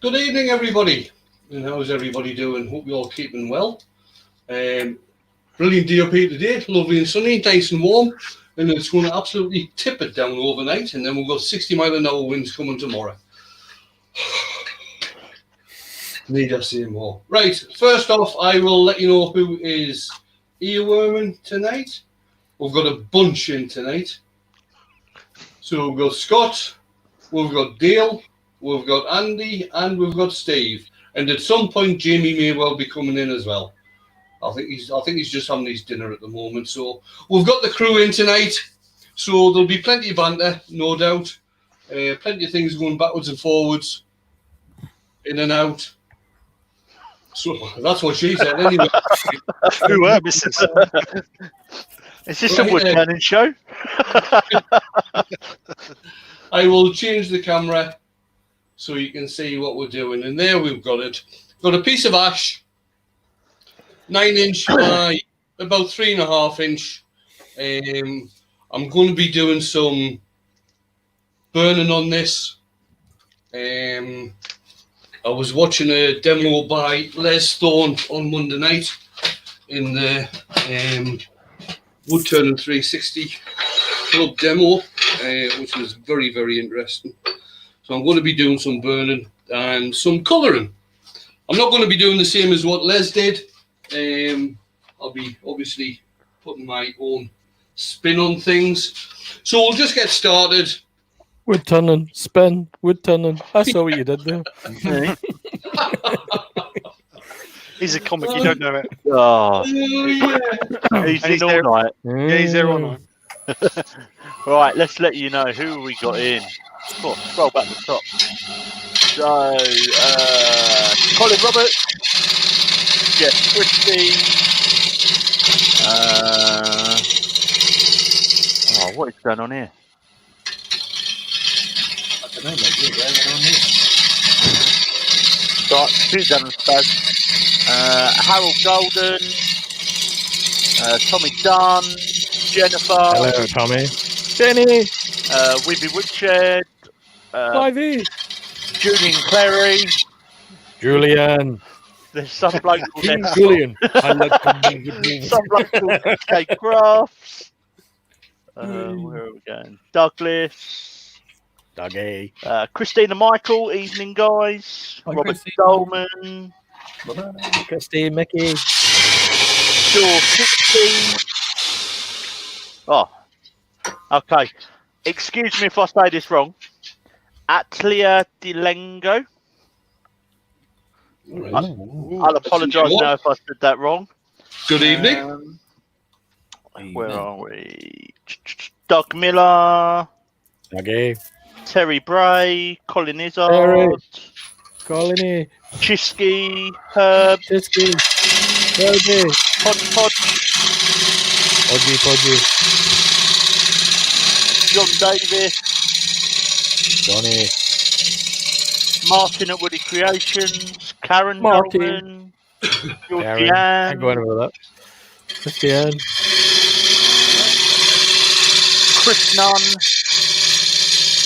Good evening, everybody. And how's everybody doing? Hope you're all keeping well. Brilliant day up here today. Lovely and sunny, nice and warm. And it's going to absolutely tip it down overnight. And then we've got 60-mile-an-hour winds coming tomorrow. Need I say more? Right, first off, I will let you know who is earworming tonight. We've got a bunch in tonight. So we've got Scott, we've got Dale, we've got Andy, and we've got Steve. And at some point, Jamie may well be coming in as well. I think he's just having his dinner at the moment. So we've got the crew in tonight. So there'll be plenty of banter, no doubt. Plenty of things going backwards and forwards, in and out. So that's what she said anyway. Who are missus? Is this a woodturning show? I will change the camera so you can see what we're doing. And there we've got it. Got a piece of ash, 9-inch by about 3.5-inch. I'm going to be doing some burning on this. I was watching a demo by Les Thorne on Monday night in the Woodturning 360 club demo, which was very, very interesting. So I'm going to be doing some burning and some colouring. I'm not going to be doing the same as what Les did. I'll be obviously putting my own spin on things. So we'll just get started. Wood turning, spin, wood turning. I saw what you did there. He's a comic, you don't know it. Oh, Yeah. he's And he's in there. all night. Yeah, he's there all night. Right, let's let you know who we got in. Oh, scroll back to the top. So, Colin Roberts, Jeff Christie. What is going on here? I don't know, mate. You're going on here. Right, Suzanne Spaz. Harold Golden. Tommy Dunn. Jennifer. Hello, Tommy. Jenny. Wibby Woodshed. Ivy. Julian Clary. Julian. There's some bloke called F. Julian. I like to Some bloke called Kate Crafts. Where are we going? Douglas. Dougie. Christina Michael. Evening, guys. Hi, Robert Christine. Dolman. Christy, Mickey. Shaw 60. Oh. Okay. Excuse me if I say this wrong. Atlia Dilengo. Right. I'll apologise now if I said that wrong. Good evening. Where are we? Doug Miller, Dougie. Terry Bray, Colin Izzard, Terry. Colony. Chisky, Herb, Chisky. Herbie. Podge Podge, Podgy, Podgy. John Davis, Johnny. Martin at Woody Creations, Karen Martin. Dolman, Karen. I'm going Georgianne, over that. Christian. Chris Nunn,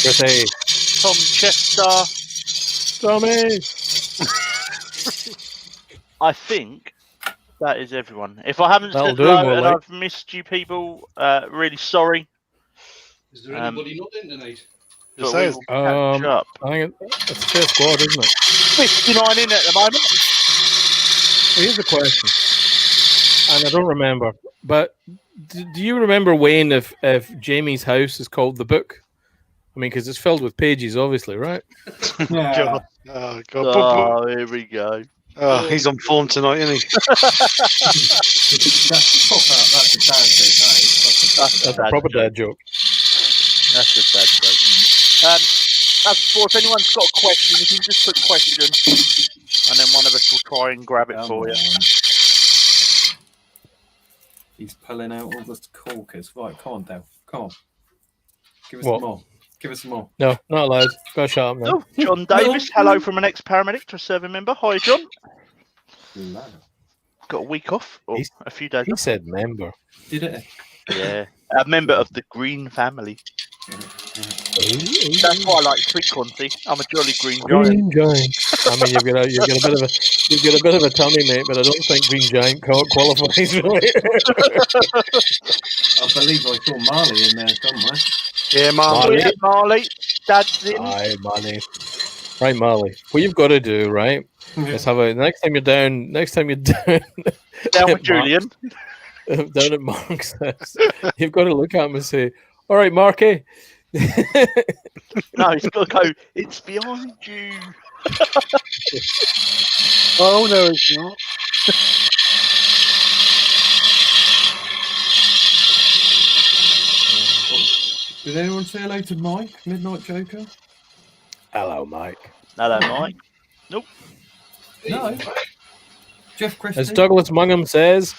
Chrissy. Tom Chester. Tommy. I think that is everyone. If I haven't That'll said do, hello more and like. I've missed you people, really sorry. Is there anybody not in tonight? But say we it's- will catch up. I think it's a fair squad, isn't it? 59 in at the moment. Here's the question, and I don't remember, but do you remember, Wayne, if Jamie's house is called The Book? I mean, because it's filled with pages, obviously, right? Yeah. God. Oh, God. Oh, here we go. Oh, he's on form tonight, isn't he? That's proper. That's a dad joke. That is. That's a bad proper joke. dad joke. That's a bad joke. As before, if anyone's got a question, you can just put question, and then one of us will try and grab it for you. He's pulling out all the corkers. Right, come on, Dale. Come on. Give us What? some more. Give us some more. No, not allowed. Go shut up, man. Oh, John Davis, hello from an ex-paramedic to a serving member. Hi, John. Lad. Got a week off, or He's- a few days He off. said member. Did it? Yeah, a member of the Green family. That's why I like frequency. I'm a jolly green giant. Green giant. I mean, you've got a bit of a tummy, mate, but I don't think Green Giant qualifies. Really. I believe I saw Marley in there somewhere. Yeah, man. Marley. Yeah, Marley. Dad's in. Aye, Marley. Right, Marley. What you've got to do, right? Let's have a next time you're down. Down with Mark- Julian. down at Mark's house, you've got to look at him and say, "All right, Marky." No, he's got to go. It's behind you. Oh no, it's not. Did anyone say hello to Mike, Midnight Joker? Hello, Mike. Hello, Mike. No. Jeff Christie. As Douglas Mungham says,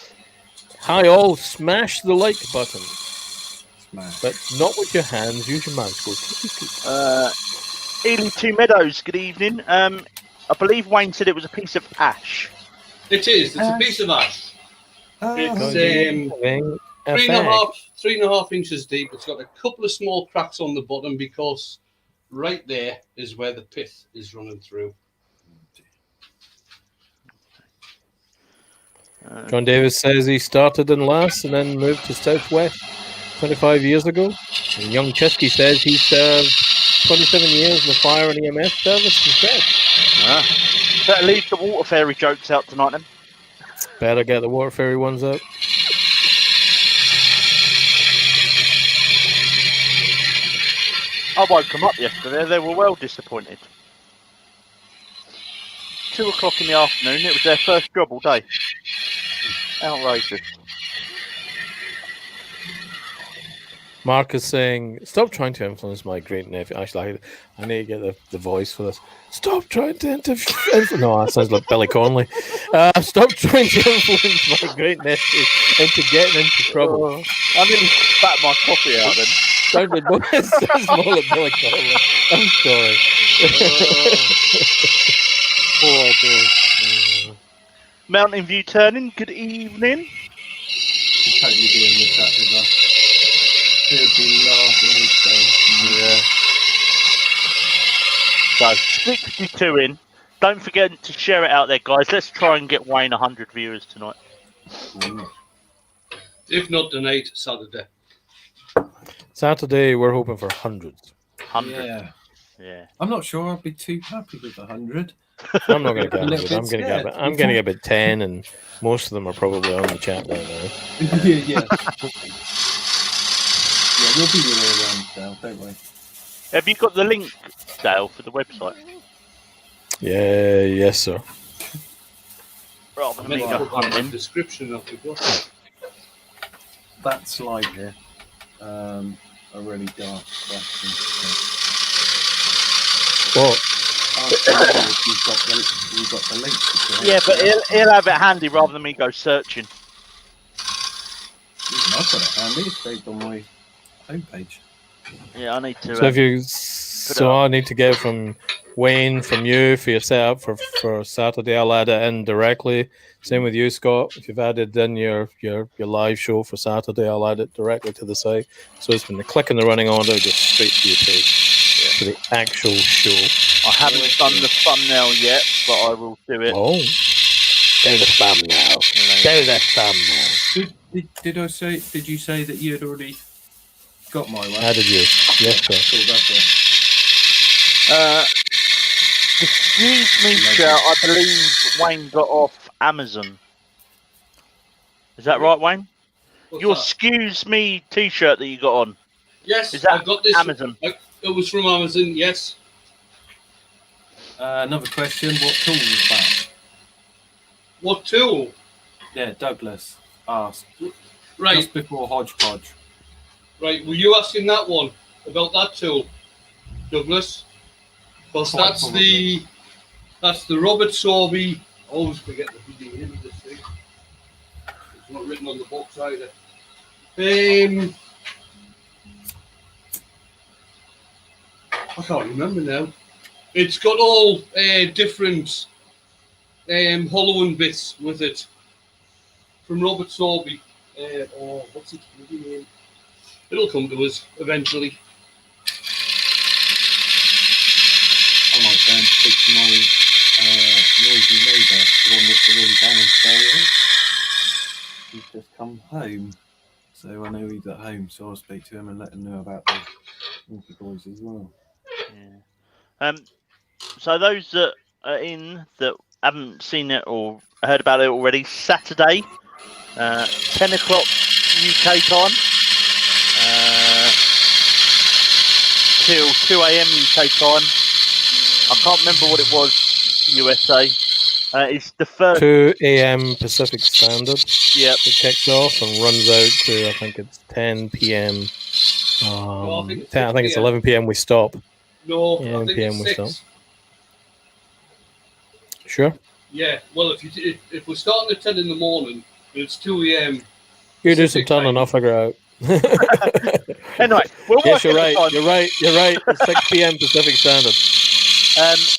"Hi all, smash the like button, Smash. but not with your hands. Use your mouth." Go. Ely Two Meadows. Good evening. I believe Wayne said it was a piece of ash. It is. It's a piece of ash. It's A 3.5 inches deep. It's got a couple of small cracks on the bottom because right there is where the pith is running through. John Davis says he started in Lass and then moved to Southwest 25 years ago. And young Chesky says he served 27 years in the fire and EMS service instead. Better leave the water fairy jokes out tonight then. Better get the water fairy ones out. I woke them up yesterday. They were well disappointed. 2 o'clock in the afternoon. It was their first job all day. Outrageous. Mark is saying, "Stop trying to influence my great nephew." Actually, I need to get the voice for this. Stop trying to influence. No, that sounds like Billy Connolly. Stop trying to influence my great nephew into getting into trouble. I nearly spat my coffee out then. Sounded more like Billy Connolly. I'm sorry. Oh, dear. Mountain View Turning. Good evening. He'd totally be in the chat with us. He'd be laughing his face. So 62 in. Don't forget to share it out there, guys. Let's try and get Wayne 100 viewers tonight. If not tonight, Saturday. Saturday, we're hoping for hundreds. 100. Yeah. I'm not sure I'd be too happy with 100. I'm not going to get A little 100. I'm bit going to get. scared. I'm going to get about 10, and most of them are probably on the chat right now. Yeah. Yeah, we'll be with it around Dale, don't we? Have you got the link, Dale, for the website? Yeah, yes, sir. Rather I than me meant to go put that in the hunting. description of the book. That's slightly a really dark question. What? You've got the link. Yeah, but he'll have it handy rather than me go searching. I've got it handy. It's saved on my homepage. Yeah, I need to. So if you, so I need to get it from Wayne, from you for your setup for Saturday. I'll add it in directly. Same with you, Scott. If you've added in your live show for Saturday, I'll add it directly to the site. So it's when you click in the running order, just straight to your page, to the actual show. I haven't done the thumbnail yet, but I will do it. Oh, do the thumbnail. Do the thumbnail. Did I say? Did you say that you had already got my one? Added you. Yes, sir. Cool, that's Excuse me, shirt, I believe Wayne got off Amazon. Is that right, Wayne? What's Your that? excuse me t-shirt that you got on. Yes, Is that I've got this. Amazon? It was from Amazon, yes. Another question. What tool was that? What tool? Yeah, Douglas asked Right, just before Hodgepodge. right. Were you asking that one about that tool, Douglas? Because Quite that's the Robert Sorby. I always forget the bloody name of this thing. It's not written on the box either. I can't remember now. It's got all different hollowing bits with it from Robert Sorby. What's its bloody name? It'll come to us eventually. I might go and speak to my noisy neighbour, the one with the really banging stereo. He's just come home, so I know he's at home. So I'll speak to him and let him know about the Milky Boys as well. Yeah. So those that are in that haven't seen it or heard about it already, Saturday, 10 o'clock UK time, till 2 a.m. UK time. I can't remember what it was, USA. It's the first. 2 a.m. Pacific Standard. Yep. It kicks off and runs out to, I think it's 10 p.m. No, I think it's 10, I think it's 6 11 p.m. we stop. No, Yeah, I think PM it's we 6. stop. Sure. Yeah, well, if we're starting at 10 in the morning, it's 2 a.m. You do some Pacific turning, time. I'll figure out. Anyway, we're Yes, working you're right. the time. You're right. You're right. It's 6 p.m. Pacific Standard.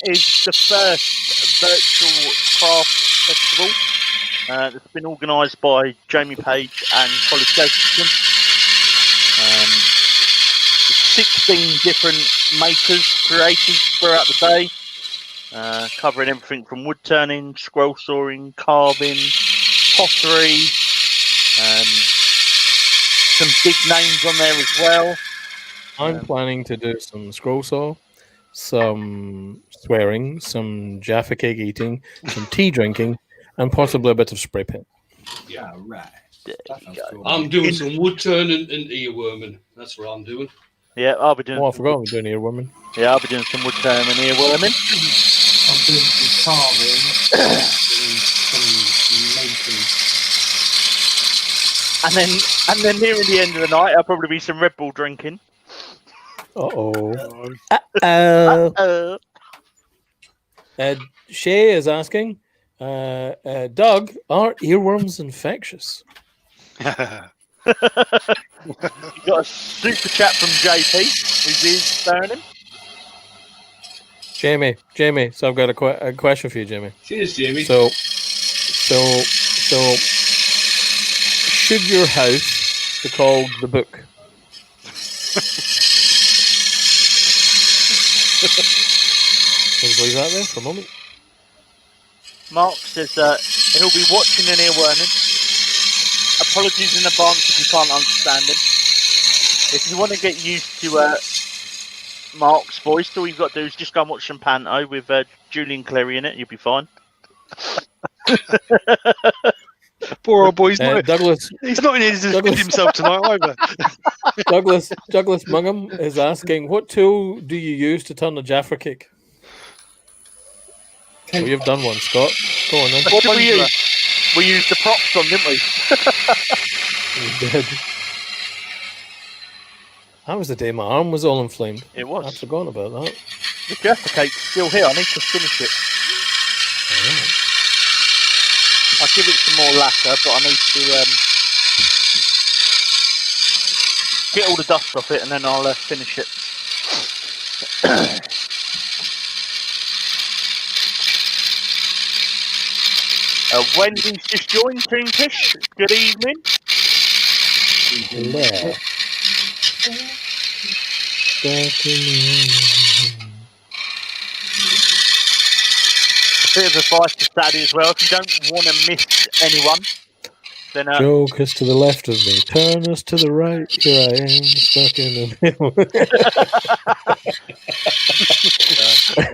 Is the first virtual craft festival that's been organised by Jamie Page and Colin Jacobson. 16 different makers, creators throughout the day, covering everything from wood turning, scroll sawing, carving, pottery, some big names on there as well. I'm planning to do some scroll saw, some swearing, some Jaffa cake eating, some tea drinking, and possibly a bit of spray paint. Yeah, right. There That you sounds go. cool. I'm doing some wood turning and earworming. That's what I'm doing. Yeah, I'll be doing. Oh, I forgot we're doing here, woman. Yeah, I'll be doing some wood turning and earworming. I'm doing some carving and some making. And then near the end of the night, I'll probably be some Red Bull drinking. Uh-oh. Uh, Shay is asking, Doug, are earworms infectious? you got a super chat from JP, who's ears burning. Jamie, so I've got a question for you, Jamie. Cheers, Jamie. So, should your house be called The Book? Let's leave that there for a moment. Mark says he'll be watching and earworming. Apologies in advance if you can't understand him. If you want to get used to Mark's voice, all you've got to do is just go and watch some Panto with Julian Cleary in it. You'll be fine. Poor old boy. Douglas He's not in here to defend himself tonight either. Douglas Mungham is asking, what tool do you use to turn the Jaffa cake? Oh, you've done one, Scott. Go on then. What did we use? We used the props on, didn't we? You did. That was the day my arm was all inflamed. It I'd was. forgotten about that. The Jaffa cake's still here. I need to finish it. Alright. I'll give it some more lacquer, but I need to get all the dust off it, and then I'll finish it. Wendy's just joined, Kingfish. Good evening. Hello. A bit of advice for Saturday as well. If you don't want to miss anyone, then Joke is to the left of me. Turn us to the right. Here I am, stuck in the middle.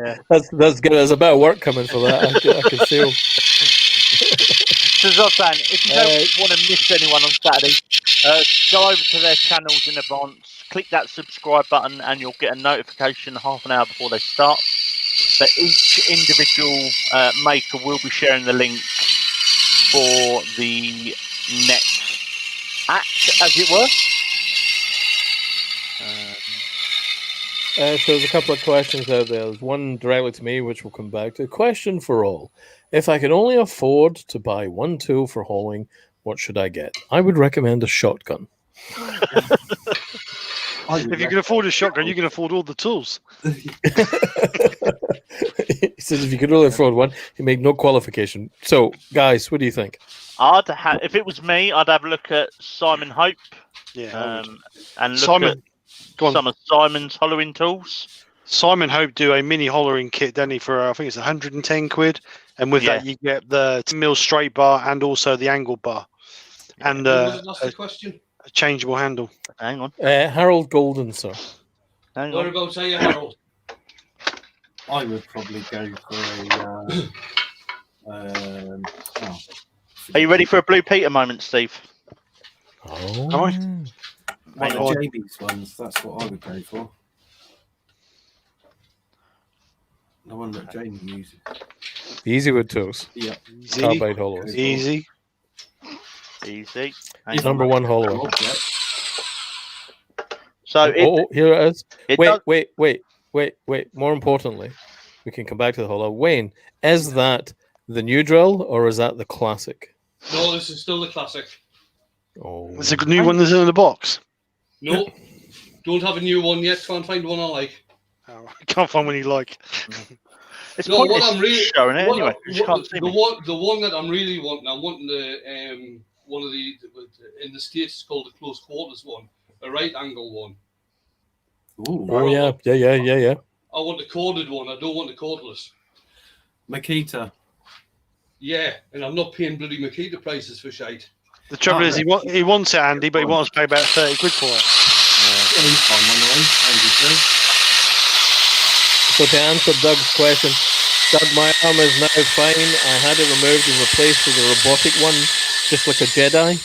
yeah. That's good. There's a bit of work coming for that. I can feel. So as I was saying, if you don't want to miss anyone on Saturday, go over to their channels in advance, click that subscribe button, and you'll get a notification half an hour before they start. But each individual maker will be sharing the link for the next act, as it were. So there's a couple of questions out there. There's one directly to me, which we'll come back to. Question for all. If I can only afford to buy one tool for hauling, what should I get? I would recommend a shotgun. If you can afford a shotgun, you can afford all the tools. He says if you could only afford one, he made no qualification. So, guys, what do you think? If it was me, I'd have a look at Simon Hope Yeah. and look Simon, at go on. some of Simon's hollowing tools. Simon Hope do a mini hollering kit, doesn't he? For I think it's 110 quid, and with that you get the 10 mil straight bar and also the angle bar, and What was it? That's the question. a changeable handle. Hang on. Harold Golden, sir. Hang on. Whereabouts are you, Harold? I would probably go for a. Are you ready for a Blue Peter moment, Steve? Oh. Am One Hang of on. JB's ones. That's what I would go for. The one that Jamie uses. The Easywood tools. Yeah. Easy, Carbide hollows. easy. Easy. Hang If on. Number one hollow. Object. So Oh, here it is. it Wait, does, wait. More importantly, we can come back to the hollow. Wayne, is that the new drill or is that the classic? No, this is still the classic. Oh, There's a new one that's in the box. No, don't have a new one yet. Can't find one I like. Oh, I can't find one you like. it's No, pointless what I'm really showing it what- anyway. You just can't see me. the one that I'm really wanting. I'm wanting the one of the in the States it's called the close quarters one, a right angle one. Ooh. oh yeah. I want the corded one. I don't want the cordless. Makita. Yeah, and I'm not paying bloody Makita prices for shite. The trouble is, he wants it, Andy, but he wants to pay about 30 quid for it. Yeah, he's fine one of those. Andy says. So to answer Doug's question, Doug, my arm is now fine. I had it removed and replaced with a robotic one, just like a Jedi.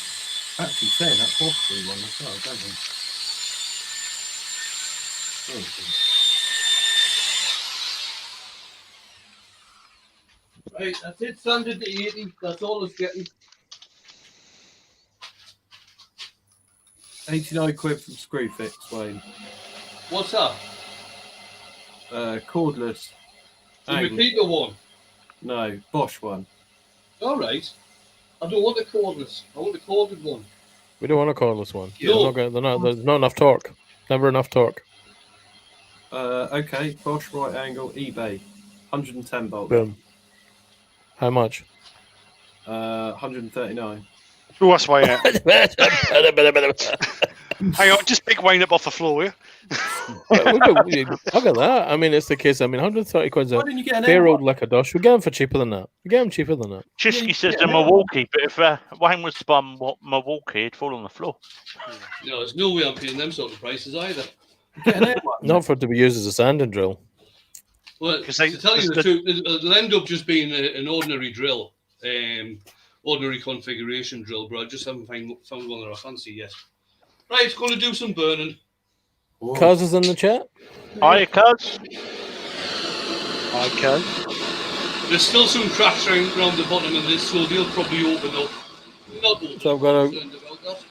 Actually, saying that horseshoe one as well, don't we? Right, that's it. Standard to 80. That's all it's getting. 89 quid from Screwfix, Wayne. What's that? Cordless. The Angle. Makita one. No, Bosch one. All right. I don't want the cordless. I want the corded one. We don't want a cordless one. No. There's not enough torque. Never enough torque. Okay, Bosch right angle, eBay. 110 volt. Boom. How much? 139. Oh, that's way out. Hang on, just pick Wayne up off the floor, yeah? Look at that. I mean, it's the case. I mean, 130 quid's Why a didn't you get an fair M1? old Lakadosh. We get them for cheaper than that. We get them cheaper than that. Chisky says yeah, to yeah. Milwaukee, but if Wayne was to buy Milwaukee, he'd fall on the floor. No, there's no way I'm paying them sort of prices either. Get an M1. Not for it to be used as a sanding drill. Well, 'Cause they- to tell you the truth, it'll end up just being an ordinary drill, ordinary configuration drill, but I just haven't found one that I fancy yet. Right, going to do some burning. Whoa. Cuz is in the chat. Hiya, cuz. Okay. There's still some cracks around the bottom of this, so they'll probably open up. Not So I've got to. concerned about that.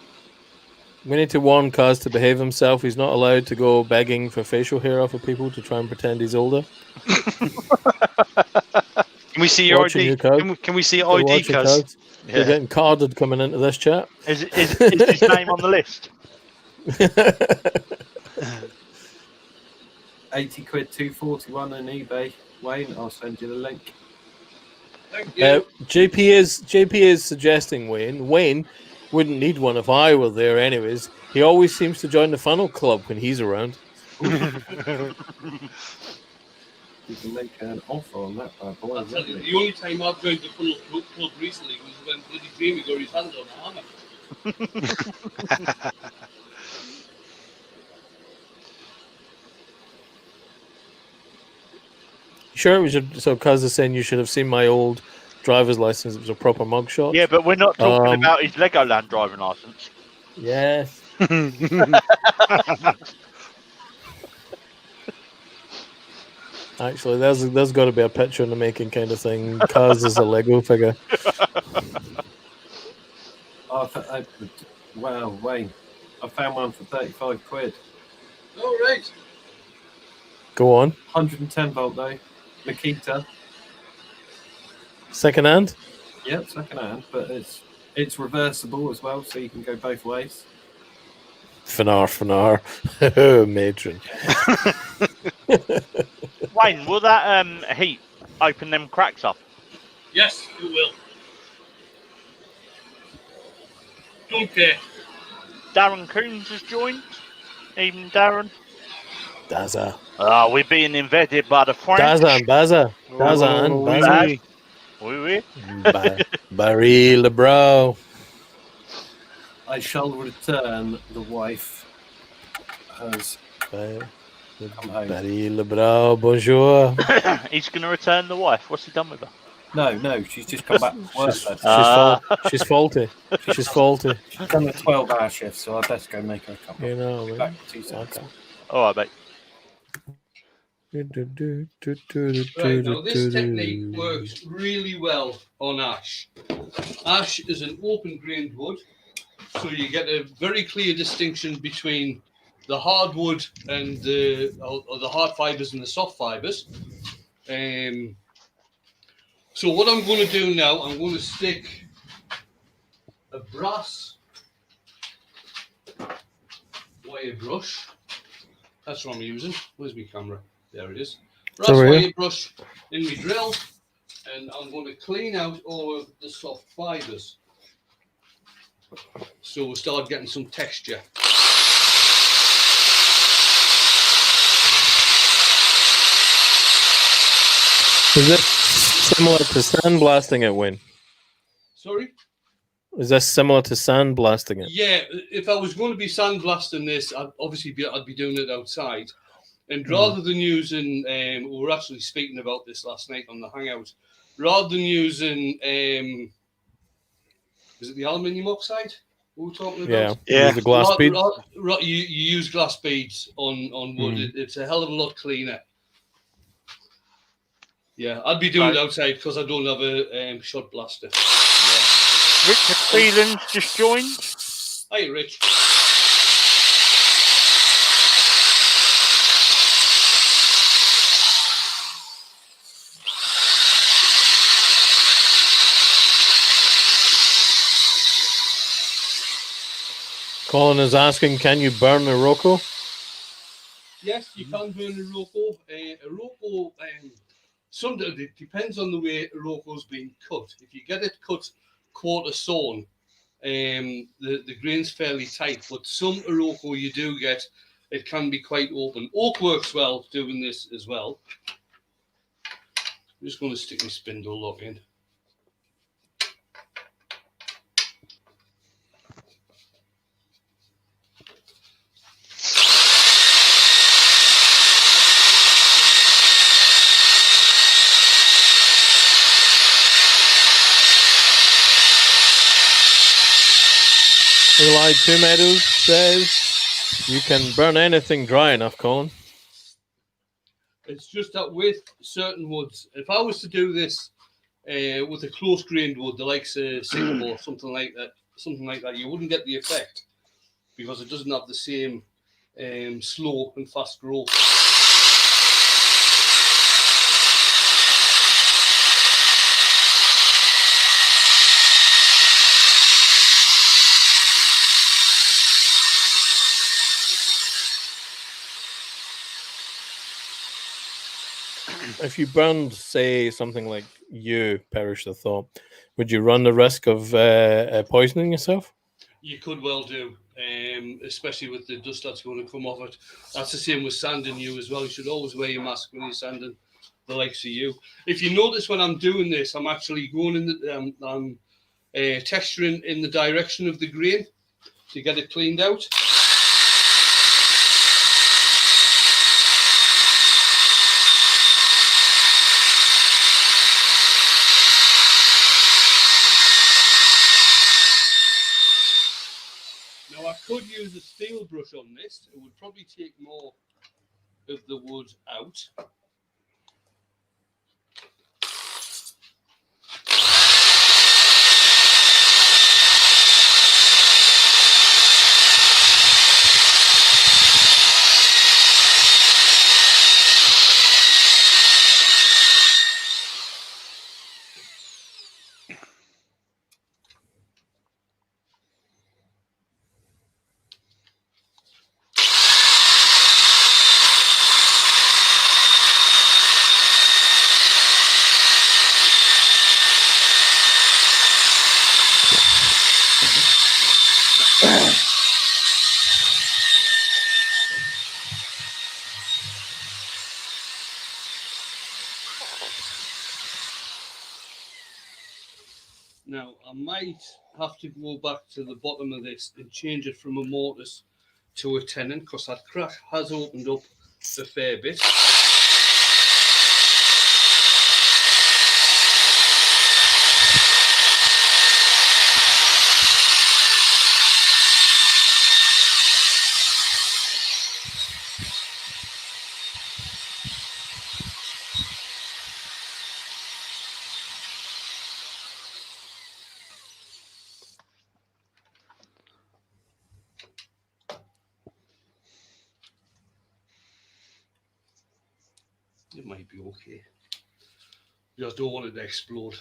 We need to warn Kaz to behave himself. He's not allowed to go begging for facial hair off of people to try and pretend he's older. Can we see your Watching ID? you, cuz. Can we see your We're ID, watching cuz? Kaz. You're getting carded coming into this chat. Is his name on the list? 80 quid, 241 on eBay. Wayne, I'll send you the link. Thank you. JP is suggesting Wayne wouldn't need one if I were there anyways. He always seems to join the funnel club when he's around. You can make an offer on that bad boy. I'll tell you, isn't it? the only time I've joined the full club recently was when bloody Jamie got his hands on a hammer. Sure, we should. So Kaz is saying you should have seen my old driver's license. It was a proper mugshot. Yeah, but we're not talking Um, about his Legoland driving license. Yes. Actually, there's got to be a picture in the making kind of thing. Kaz is a Lego figure. Wow, Wayne. I found one for 35 quid. All right. Go on. 110 volt though. Makita. Second hand. Yep, second hand, but it's reversible as well, so you can go both ways. Finar. Matron. Wayne, will that heat open them cracks up? Yes, it will. Don't care. Darren Coons has joined. Even Darren. Daza. We're being invaded by the French. Daza and Baza. Daza and Oh, Baza. oui. Oui. Baril, bro. I shall return the wife has come home. Baril, bro. Bonjour. He's going to return the wife. What's he done with her? No, she's just come back from work. lad. She's faulty. She's faulty. She's done a 12-hour shift, so I best go make her a cup. You know, Be man. back in 2 seconds. Okay. All right, mate. Right, now this technique works really well on ash. Ash is an open grained wood, so you get a very clear distinction between the hardwood and the hard fibers and the soft fibers. So what I'm going to do now, I'm going to stick a brass wire brush. That's what I'm using. Where's my camera? There it is. Brass wire brush in my drill, and I'm going to clean out all of the soft fibers. So we'll start getting some texture. Is this similar to sandblasting it, Wayne? Sorry? Is this similar to sandblasting it? Yeah, if I was going to be sandblasting this, I'd be doing it outside. And rather than using, we were actually speaking about this last night on the Hangout, rather than using, is it the aluminium oxide we were talking about? Yeah. The glass bead. You use glass beads on wood. It's a hell of a lot cleaner. Yeah, I'd be doing it outside because I don't have a shot blaster. Yeah. Richard Phelan's just joined. Hi, Rich. Colin is asking, can you burn a Rocco? Yes, you can burn a Rocco. A Rocco, it depends on the way a Rocco's been cut. If you get it cut quarter sawn, the grain's fairly tight, but some Rocco you do get, it can be quite open. Oak works well doing this as well. I'm just going to stick my spindle lock in. Eli Two Meadows says you can burn anything dry enough, Colin. It's just that with certain woods, if I was to do this with a close grained wood, the likes of Singapore or something like that, you wouldn't get the effect because it doesn't have the same slow and fast growth. If you burned, say, something like you, perish the thought, would you run the risk of poisoning yourself? You could well do, especially with the dust that's going to come off it. That's the same with sanding you as well. You should always wear your mask when you're sanding the likes of you. If you notice when I'm doing this, I'm actually going in the, I'm texturing in the direction of the grain to get it cleaned out. Now I could use a steel brush on this. It would probably take more of the wood out. Now, I might have to go back to the bottom of this and change it from a mortise to a tenon because that crack has opened up a fair bit. It might be okay. Just don't want it to explode.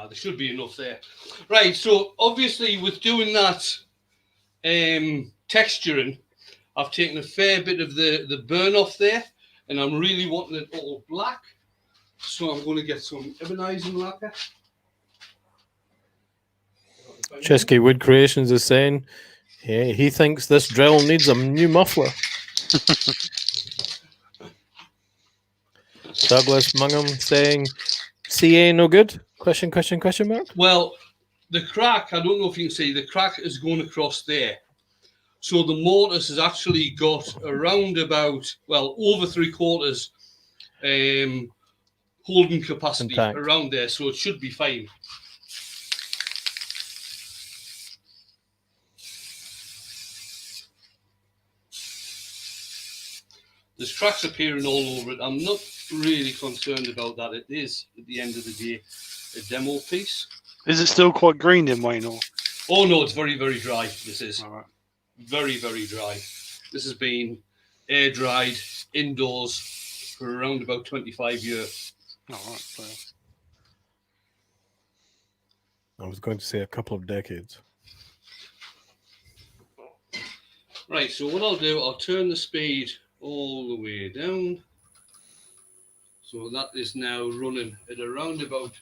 There should be enough there. Right, so obviously with doing that texturing, I've taken a fair bit of the burn off there, and I'm really wanting it all black. So I'm going to get some ebonizing lacquer. Chesky Wood Creations is saying he thinks this drill needs a new muffler. Douglas Mungham saying CA no good? Question mark? Well, the crack, I don't know if you can see, the crack is going across there. So the mortise has actually got around about, well, over 3/4 holding capacity Intact. around there. So it should be fine. There's cracks appearing all over it. I'm not really concerned about that. It is, at the end of the day, a demo piece. Is it still quite green then, Wayne? Or? Oh no, it's very, very dry. This is All right. very, very dry. This has been air dried indoors for around about 25 years. All right. So. I was going to say a couple of decades. Right, so what I'll do, I'll turn the speed all the way down. So that is now running at around about,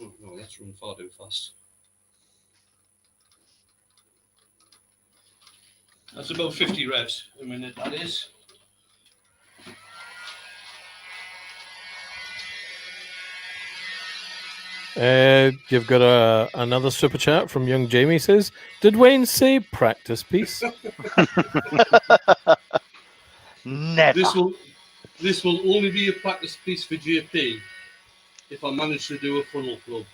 oh no, that's running far too fast. That's about 50 revs a minute, that is. You've got another super chat from young Jamie says, did Wayne say practice piece? Never. This will only be a practice piece for JP if I manage to do a funnel club.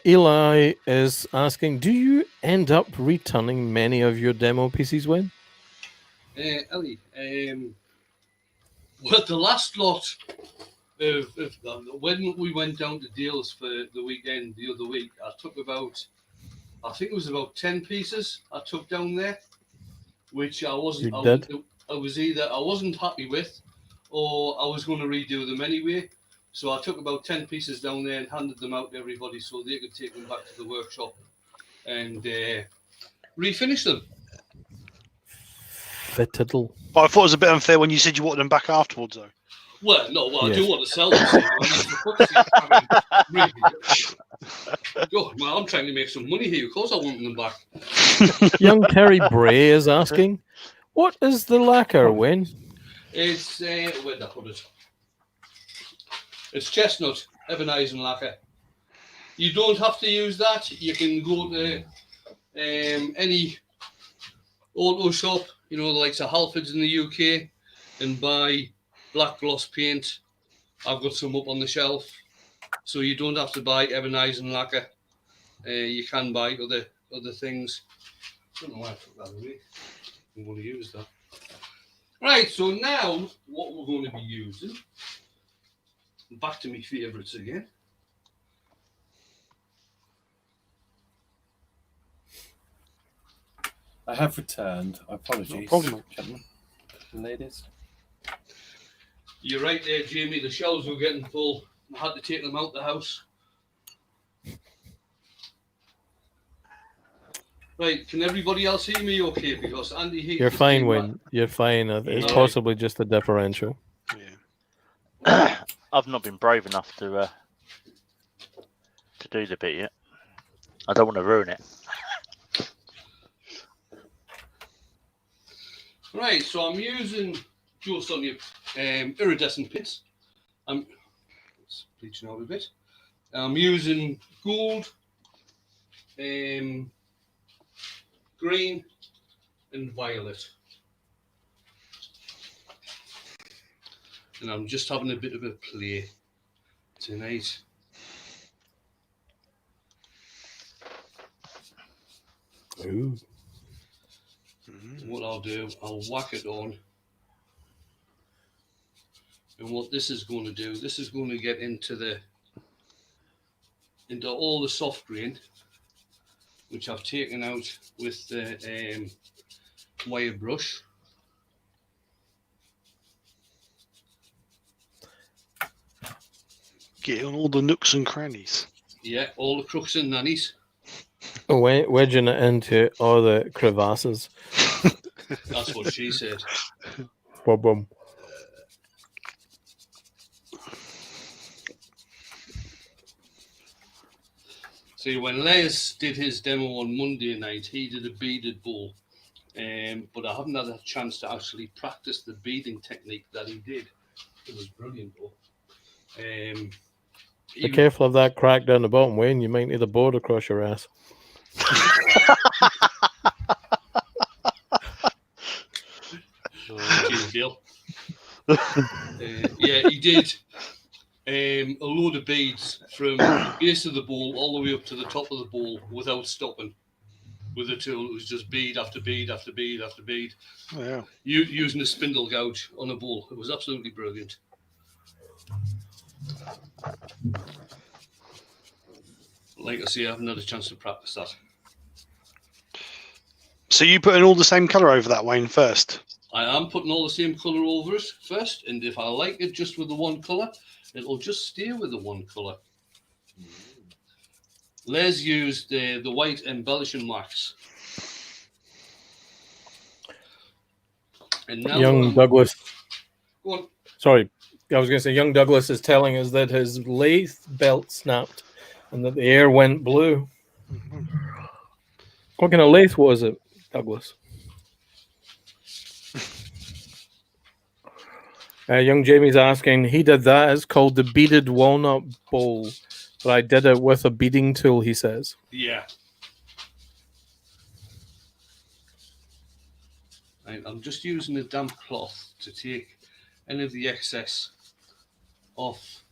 Eli is asking, do you end up returning many of your demo pieces, Wayne? Ellie, well, the last lot of when we went down to deals for the weekend the other week, I took about, I think it was about 10 pieces I took down there, which I wasn't. I was either I wasn't happy with, or I was going to redo them anyway. So I took about 10 pieces down there and handed them out to everybody so they could take them back to the workshop and refinish them. Fittiddle. But I thought it was a bit unfair when you said you wanted them back afterwards, though. Well, no, well, Yes. I do want to sell them. Really, God, man, I'm trying to make some money here. Of course I want them back. Young Terry Bray is asking, what is the lacquer, Wayne? It's, where'd I put it? It's chestnut, ebonizing lacquer. You don't have to use that. You can go to any auto shop, you know, the likes of Halfords in the UK, and buy black gloss paint. I've got some up on the shelf. So you don't have to buy ebonizing lacquer. You can buy other things. I don't know why I took that away. I'm going to use that. Right, so now what we're going to be using, back to my favourites again. I have returned. Apologies, No problem. gentlemen and ladies. You're right there, Jamie. The shelves were getting full. I had to take them out the house. Right, can everybody else hear me okay? Because Andy hates You're the fine, same Wayne. You're fine. It's Yeah. possibly just a differential. Yeah. I've not been brave enough to do the bit yet. I don't want to ruin it. Right, so I'm using just on your iridescent pins. It's bleaching out a bit. I'm using gold, green, and violet. And I'm just having a bit of a play tonight. Ooh. What I'll do, I'll whack it on. And what this is going to do, this is going to get into all the soft grain, which I've taken out with the wire brush. Get on all the nooks and crannies. Yeah, all the crooks and nannies. Wedging it into all the crevasses. That's what she said. Boom, boom. See, when Les did his demo on Monday night, he did a beaded bowl. But I haven't had a chance to actually practice the beading technique that he did. It was brilliant, though. Be careful of that crack down the bottom, Wayne. You might need a board across your ass. Bill. Yeah, he did a load of beads from the base of the bowl all the way up to the top of the bowl without stopping with the tool. It was just bead after bead after bead after bead. Oh, yeah. Using a spindle gouge on a bowl. It was absolutely brilliant. Like I say, I haven't had a chance to practice that. So you put in all the same colour over that, Wayne, first? I am putting all the same colour over it first, and if I like it just with the one colour, it'll just stay with the one colour. Les used the white embellishing wax. And now Young Douglas. Go on. Sorry, I was going to say, young Douglas is telling us that his lathe belt snapped and that the air went blue. What kind of lathe was it, Douglas? Young Jamie's asking, he did that. It's called the beaded walnut bowl. But I did it with a beading tool, he says. Yeah. I'm just using a damp cloth to take any of the excess off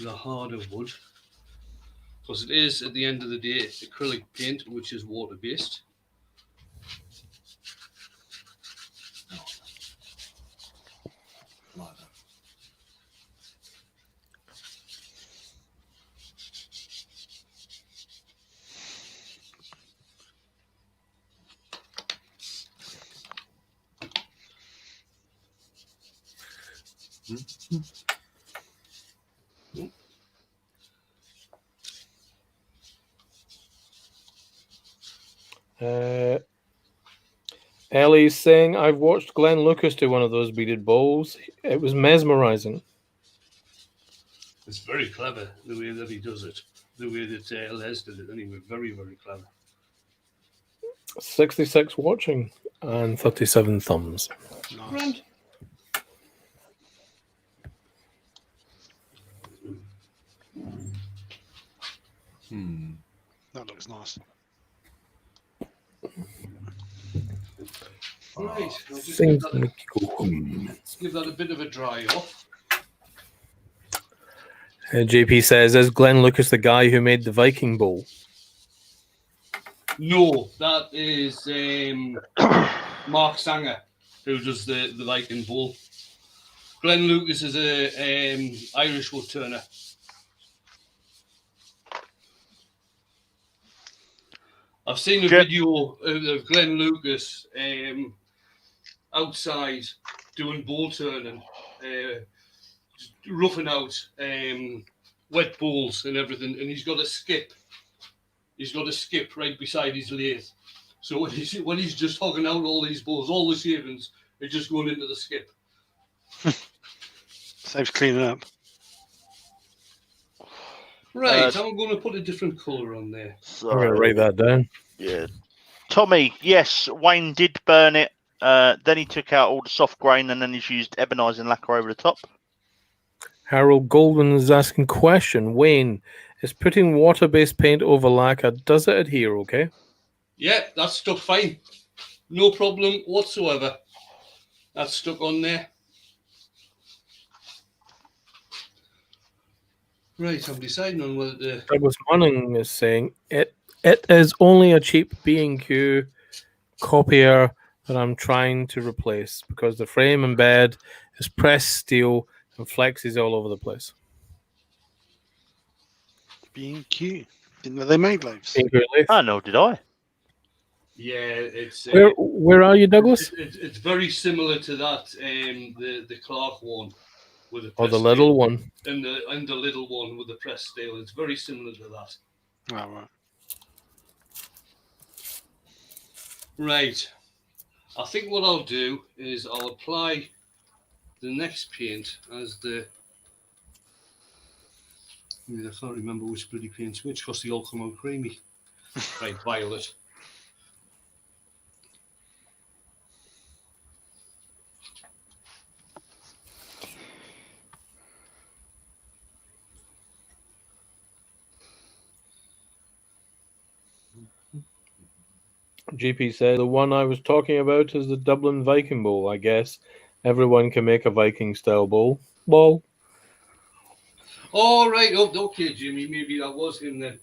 the harder wood, because it is, at the end of the day, acrylic paint, which is water-based. Like that. Ellie's saying, I've watched Glenn Lucas do one of those beaded bowls. It was mesmerizing. It's very clever, the way that he does it. The way that Les did it, anyway. Very, very clever. 66 watching and 37 thumbs. Nice. Grand. That looks nice. Right, I'll just Things give that, make you go, give that a bit of a dry off. JP says, is Glenn Lucas the guy who made the Viking Bowl? No, that is Mark Sanger, who does the Viking Bowl. Glenn Lucas is a Irish wood turner. I've seen a video of Glenn Lucas outside doing bowl turning, roughing out wet bowls and everything, and he's got a skip he's got a skip right beside his lathe. So when he's just hogging out all these balls, all the shavings are just going into the skip. Saves cleaning up. Right, I'm going to put a different colour on there. So, I'm going to write that down. yeah. Tommy, yes, Wayne did burn it. Then he took out all the soft grain and then he's used ebonising lacquer over the top. Harold Goldman is asking question. Wayne, is putting water-based paint over lacquer, does it adhere okay? Yeah, that's stuck fine. No problem whatsoever. That's stuck on there. Right, I'm deciding on whether to... Douglas Munning is saying, it is only a cheap B&Q copier that I'm trying to replace because the frame and bed is pressed steel and flexes all over the place. B&Q. Didn't know they made loaves. B&Q lathe. Oh, no, did I? Yeah, it's... Where are you, Douglas? It's very similar to that, the Clark one. With the Oh, the pressed little steel. one. And the little one with the pressed steel. It's very similar to that. Oh, right. Right. I think what I'll do is I'll apply the next paint as the... I can't remember which bloody paint's which because they all come out creamy. Right, violet. GP said the one I was talking about is the Dublin Viking Bowl. I guess everyone can make a Viking style bowl. Ball. Oh, right. Oh, okay, Jimmy. Maybe that was him then.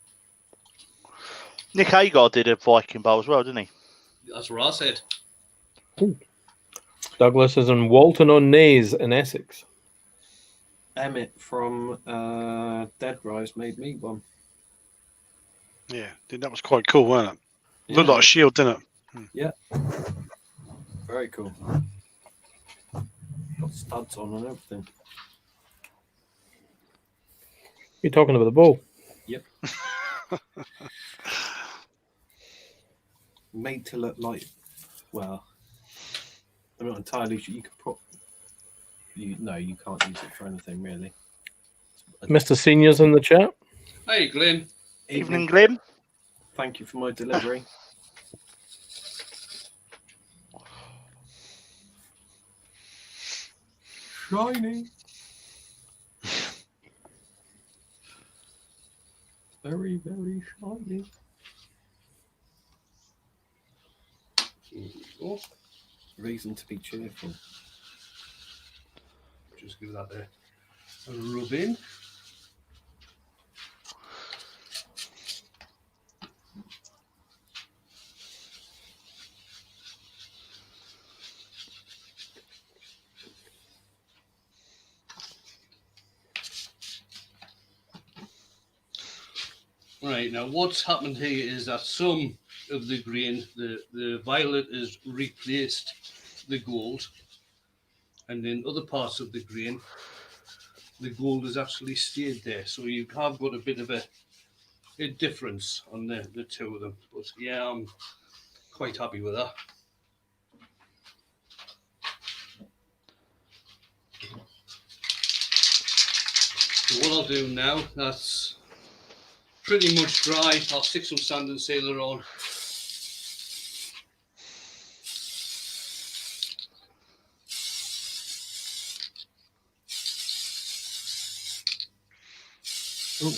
Nick Agar did a Viking bowl as well, didn't he? That's what I said. Douglas is in Walton on Naze in Essex. Emmett from Dead Rise made me one. Yeah, that was quite cool, wasn't it? Yeah. Looked like a shield, didn't it? Very cool. Got studs on and everything. You're talking about the bowl. Yep. Made to look like, well, I'm not entirely sure. You could you can't use it for anything really. Mr. Senior's in the chat. Hey, Glenn. Evening, Glim. Thank you for my delivery. Shiny. Very, very shiny. Oh, Reason to be cheerful. just give that a rub in. Right, now what's happened here is that some of the green, the violet has replaced the gold, and in other parts of the green, the gold has actually stayed there. So you have got a bit of a difference on the two of them. But yeah, I'm quite happy with that. So what I'll do now, that's pretty much dry. I'll stick some sand and sealer on. Ooh.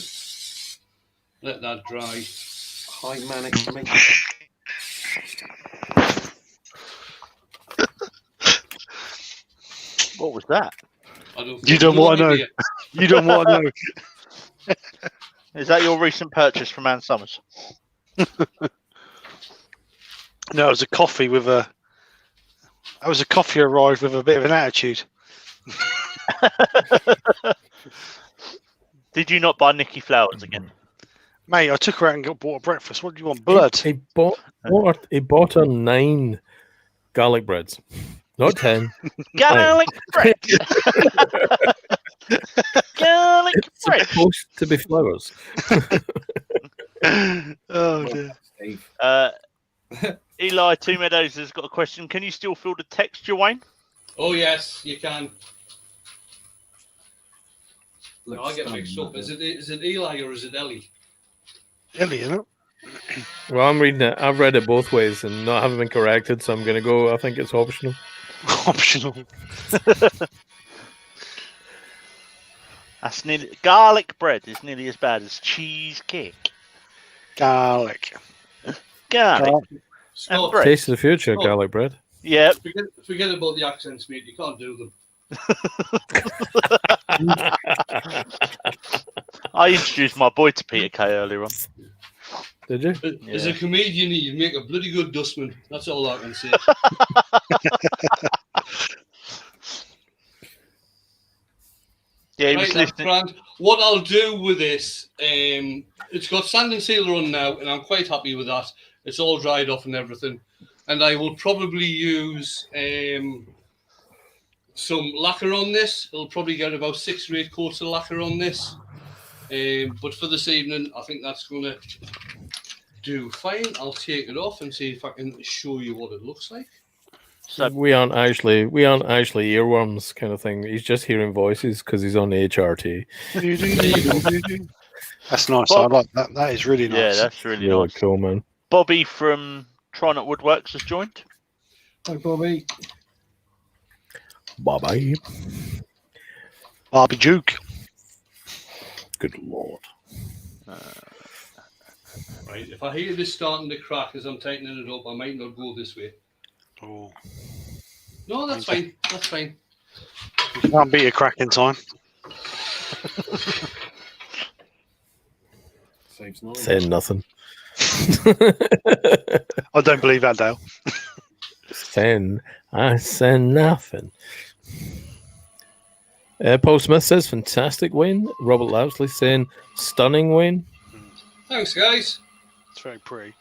Let that dry. High manic make. What was that? You don't want to know. You don't want to know. Is that your recent purchase from Ann Summers? No, it was a coffee with a. That was a coffee arrived with a bit of an attitude. Did you not buy Nikki flowers again? Mate, I took her out and bought a breakfast. What do you want? Blood? He bought her 9 garlic breads, not 10. Garlic bread. Garlic It's bread. supposed to be flowers. Oh Guy Two Meadows has got a question. Can you still feel the texture, Wayne? Oh yes, you can. No, Looks I get stunning, mixed up. doesn't Is it Eli or is it Ellie? Ellie, isn't it? Well, I'm reading it. I've read it both ways and not having been corrected, so I'm going to go. I think it's optional. Optional. That's nearly garlic bread is nearly as bad as cheesecake. Garlic. Garlic. Scott, bread. Taste of the future, Oh. garlic bread. Yeah. forget about the accents, mate. You can't do them. I introduced my boy to Peter Kay earlier on. Did you? As a comedian, you make a bloody good dustman. That's all I can say. Yeah, he Right, was that's listening. grand. What I'll do with this, it's got sand and sealer on now, and I'm quite happy with that. It's all dried off and everything. And I will probably use some lacquer on this. It'll probably get about 6 or 8 coats of lacquer on this. But for this evening, I think that's going to do fine. I'll take it off and see if I can show you what it looks like. So We aren't actually earworms kind of thing. He's just hearing voices because he's on HRT. That's nice. Bob- I like that. That is really yeah, nice. that's really Really nice. cool, man. Bobby from Try Not Woodworks has joined. Hi, Bobby. Bye-bye. Barbie Duke. Good lord. Right, if I hear this starting to crack as I'm tightening it up, I might not go this way. Oh, No, that's fine. That's fine. you can't beat a crack in time. Saves knowledge. Saying nothing. I don't believe that, Dale. I said nothing. Paul Smith says, fantastic win. Robert Lousley saying, stunning win. Thanks, guys. It's very pretty.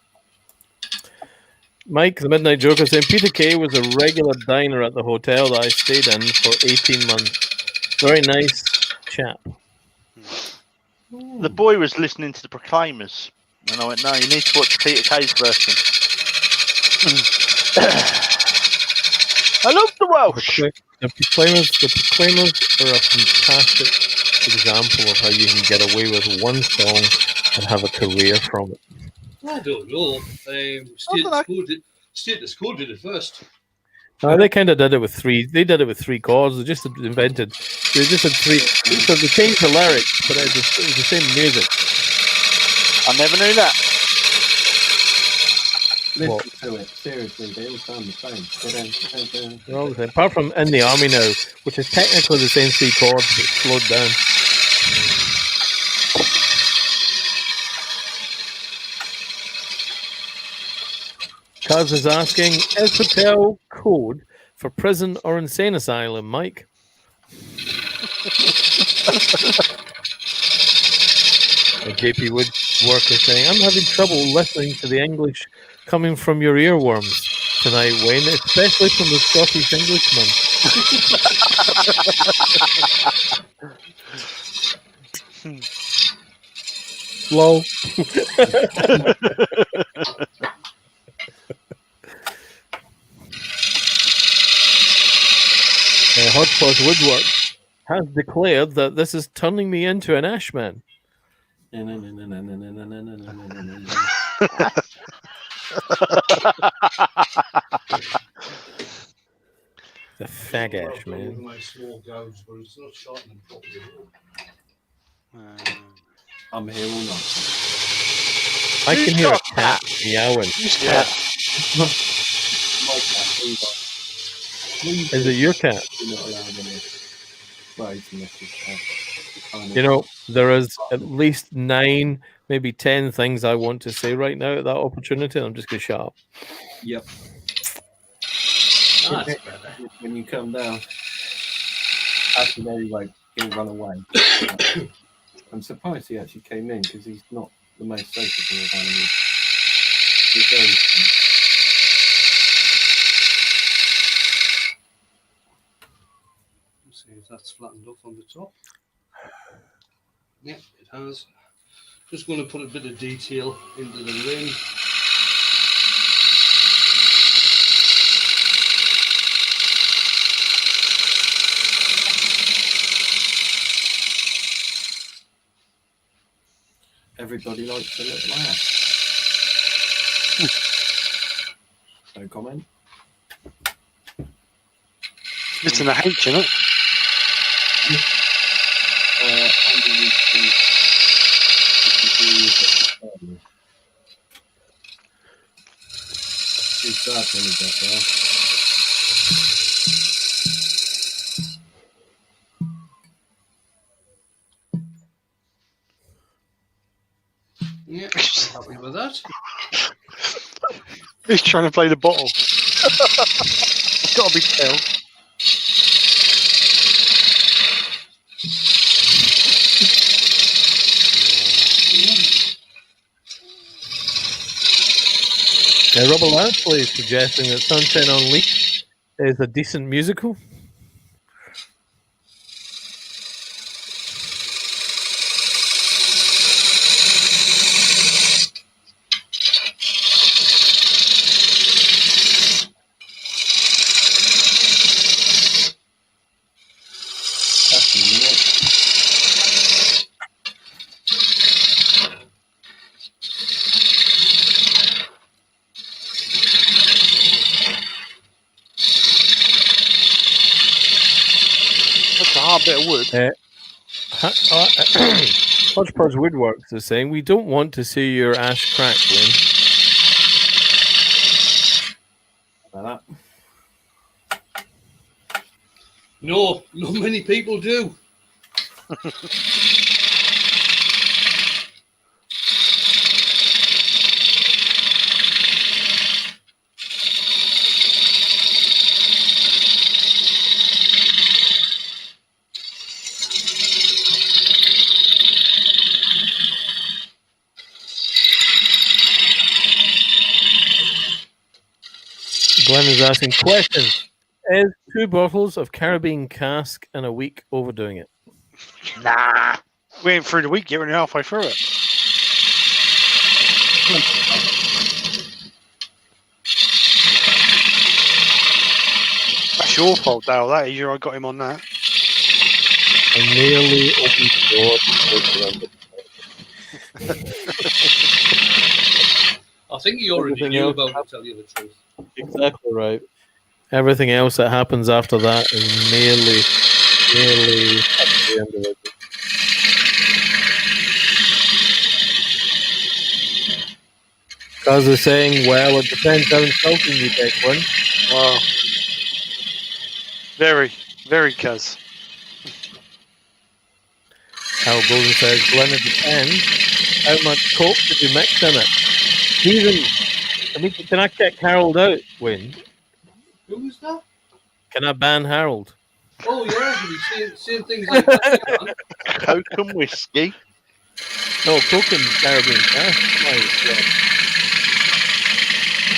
Mike, the Midnight Joker, saying, Peter Kay was a regular diner at the hotel that I stayed in for 18 months. Very nice chap. The boy was listening to the Proclaimers, and I went, "No, you need to watch Peter Kay's version." I love the Welsh. The Proclaimers are a fantastic example of how you can get away with one song and have a career from it. I don't know. Status Quo did it first. They kind of did it with three. They did it with 3 chords. They just invented. They just had 3. So they changed the lyrics, but it was the same music. I never knew that. Listen to it. Seriously, they all sound the same. They're all the same, apart from In the Army Now, which is technically the same 3 chords but slowed down. Kaz is asking, is hotel code for prison or insane asylum, Mike? JP Woodworker saying, I'm having trouble listening to the English coming from your earworms tonight, Wayne, especially from the Scottish Englishman. Lol. Hodgepodge Woodwork has declared that this is turning me into an Ashman. The fag ash, man. My small gouge, but it's not sharpening properly. I'm here all night. I can Who's hear a got cat meowing. Yeah. My cat, Eva. Is it your cat? You're not allowed in here. Well, he's a message. You know, there is at least 9, maybe 10 things I want to say right now at that opportunity. I'm just going to shut up. Yep. That's better. When you come down, actually, anyway, he'll run away. I'm surprised he actually came in because he's not the most sociable of animals. He's very. Let's see if that's flattened up on the top. Yep, it has. Just going to put a bit of detail into the ring. everybody likes a little ass. No comment. Missing a H in it. Andy, you can Who's that when he got there? Yeah, I'm happy with that. He's trying to play the bottle. Got to be Kel. Robert Lansley is suggesting that Sunshine Unleashed is a decent musical. That's in a minute. That's a hard bit of wood. Hodgepodge Woodworks is saying, we don't want to see your ash crack, Wayne. Like that. No, not many people do. Glenn is asking questions. Is 2 bottles of Caribbean cask in a week overdoing it? Nah. We ain't through the week yet. We're only halfway through it. That's your fault, Dale. That is. I got him on that. I nearly opened the door. I think he already Everything knew else about it, to tell you the truth. Exactly right. Everything else that happens after that is nearly at the end of it. Because they're saying, well, it depends how insulting you get, Glenn. Wow. Very, very Kaz. Hal Golden says, Glenn, it depends. How much coke did you mix in it? Can I kick Harold out, Wayne? Who was that? Can I ban Harold? Oh, yeah, he's seeing things like that. You can. Coke and whiskey. No, coke and Caribbean cask.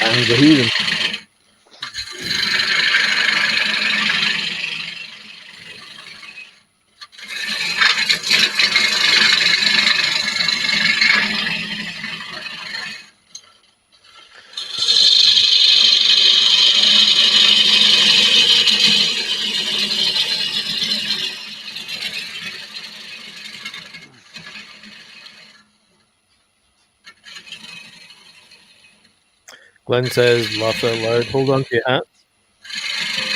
And the heathen. Glenn says, laugh out loud, hold on to your hats.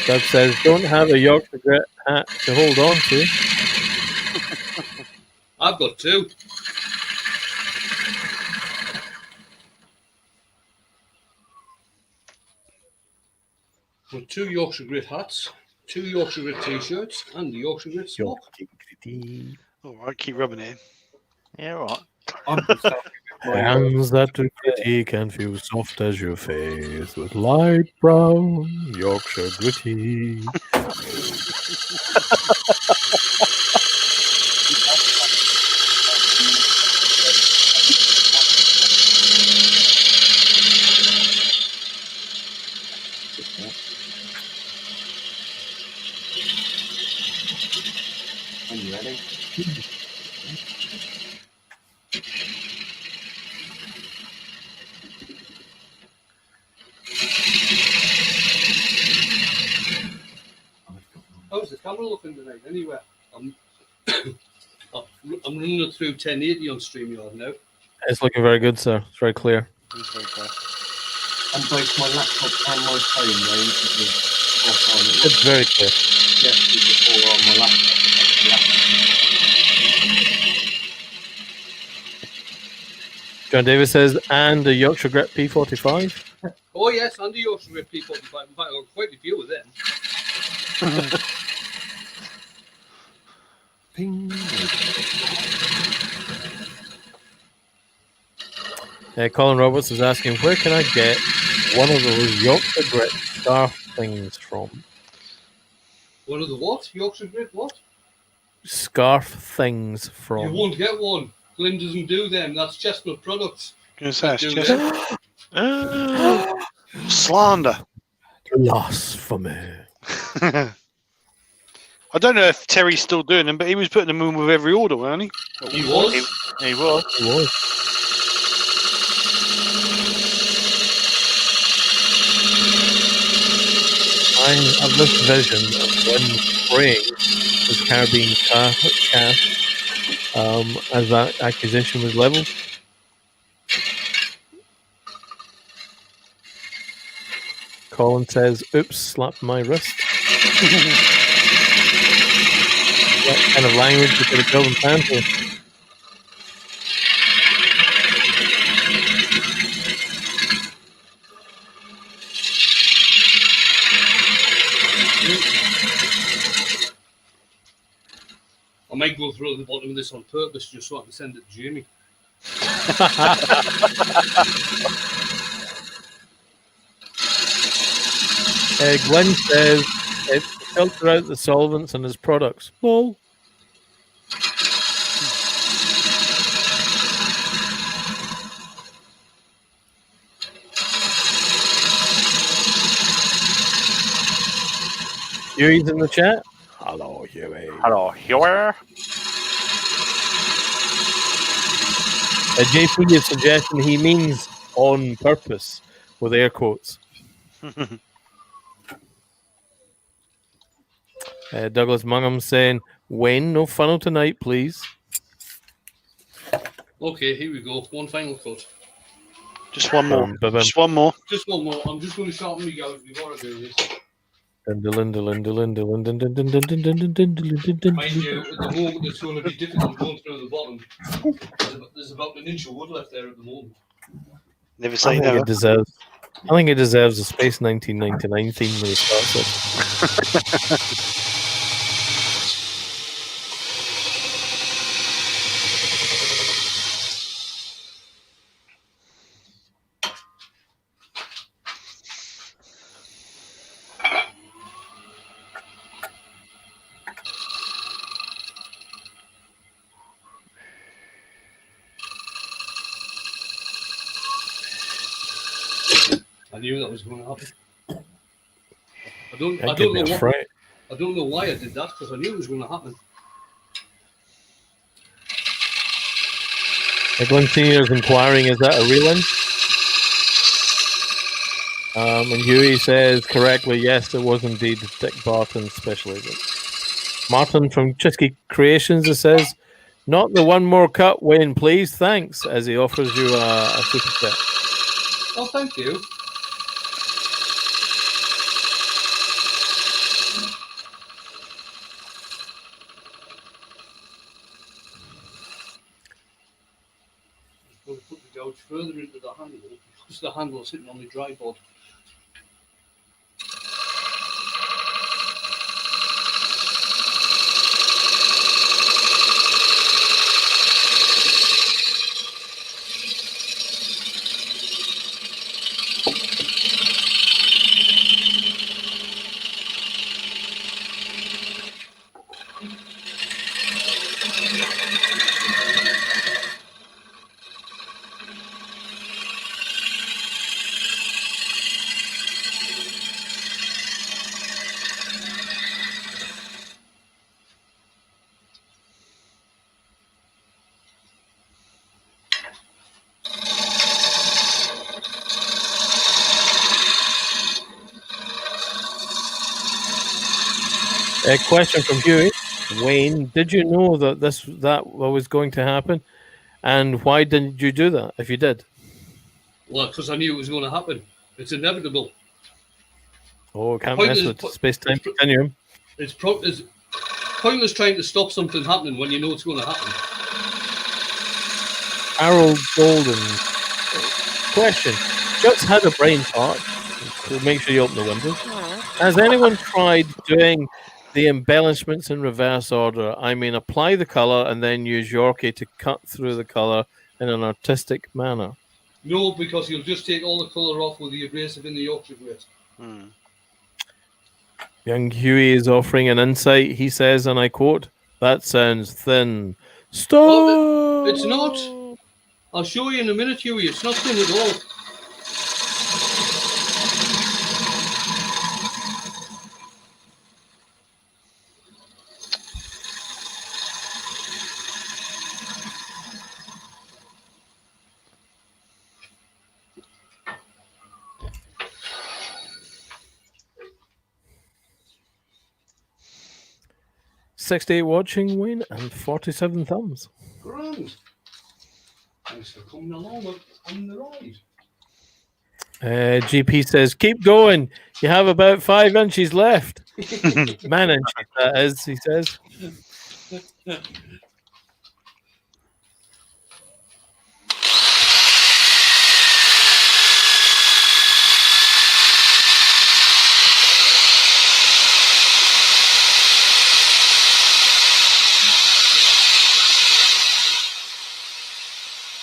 Doug says, don't have a Yorkshire Grit hat to hold on to. I've got 2. With 2 Yorkshire Grit hats, 2 Yorkshire Grit t-shirts, and the Yorkshire Grit smock. All right, keep rubbing it in. Yeah, all right. I'm just happy with my Hands that are gritty can feel soft as your face with light brown Yorkshire Gritty. When you ready? How's the camera looking tonight, anyway? I'm running it through 1080 on StreamYard now. It's looking very good, sir. It's very clear. He's very clear. And both my laptop and my phone, though, It's very clear. before on my laptop. John Davis says, and the Yorkshire Grit P45. Oh yes, and the Yorkshire Grit P45. In fact, I've got quite a few of them. Ping. Colin Roberts is asking, where can I get one of those Yorkshire Grit scarf things from? One of the what? Yorkshire Grit what? Scarf things You from. won't get one. Glenn doesn't do them. That's Chestnut Products. Gonna say it's Do just them. slander. Blasphemy. I don't know if Terry's still doing them, but he was putting them in with every order, wasn't he? He was. He was. It was. I have this vision of when spraying the Caribbean cast as that accusation was leveled. Colin says, oops, slapped my wrist. What kind of language we could have killed him panther? I might go through the bottom of this on purpose just so I can send it to Jamie. Glenn says it filter out the solvents in his products. Lol. Huey's in the chat. Hello, Huey. Hello, here. JP is suggesting he means on purpose with air quotes. Douglas Mungham saying, Wayne, no funnel tonight, please. Okay, here we go. One final cut. Just one more. Ba-bam. Just one more. Just one more. I'm just going to sharpen my gout before I do this. Mind you, at the moment it's going to be difficult going through the bottom. There's about an inch of wood left there at the moment. Never I say think never. it deserves. I think it deserves a Space 1999 theme when it starts it. I knew that was going to happen. I don't know why I did that because I knew it was going to happen. Glenn Senior is inquiring, is that a real one? And Huey says correctly, yes, it was indeed Dick Barton's special agent. Martin from Chisky Creations says, not the one more cut, Wayne, please, thanks, as he offers you a super set. Oh, thank you. I'll put the gouge further into the handle because the handle is sitting on the tripod. A question from Huey. Wayne, did you know that that was going to happen? And why didn't you do that if you did? Well, because I knew it was going to happen. It's inevitable. Oh, can't Point mess is- with space-time continuum. It's pointless trying to stop something happening when you know it's going to happen. Harold Golden. Question. Just had a brain fart. So make sure you open the windows. Has anyone tried doing the embellishments in reverse order? I mean, apply the color and then use Yorkie to cut through the color in an artistic manner. No, because you'll just take all the colour off with the abrasive in the Yorkshire grit. Young Huey is offering an insight. He says, and I quote, "That sounds thin." Stop! Oh, it's not. I'll show you in a minute, Huey. It's not thin at all. "68 watching, Wayne, and 47 thumbs." Grand. Thanks for coming along on the ride. GP says, "Keep going. You have about 5 inches left." Man inches, that is, he says.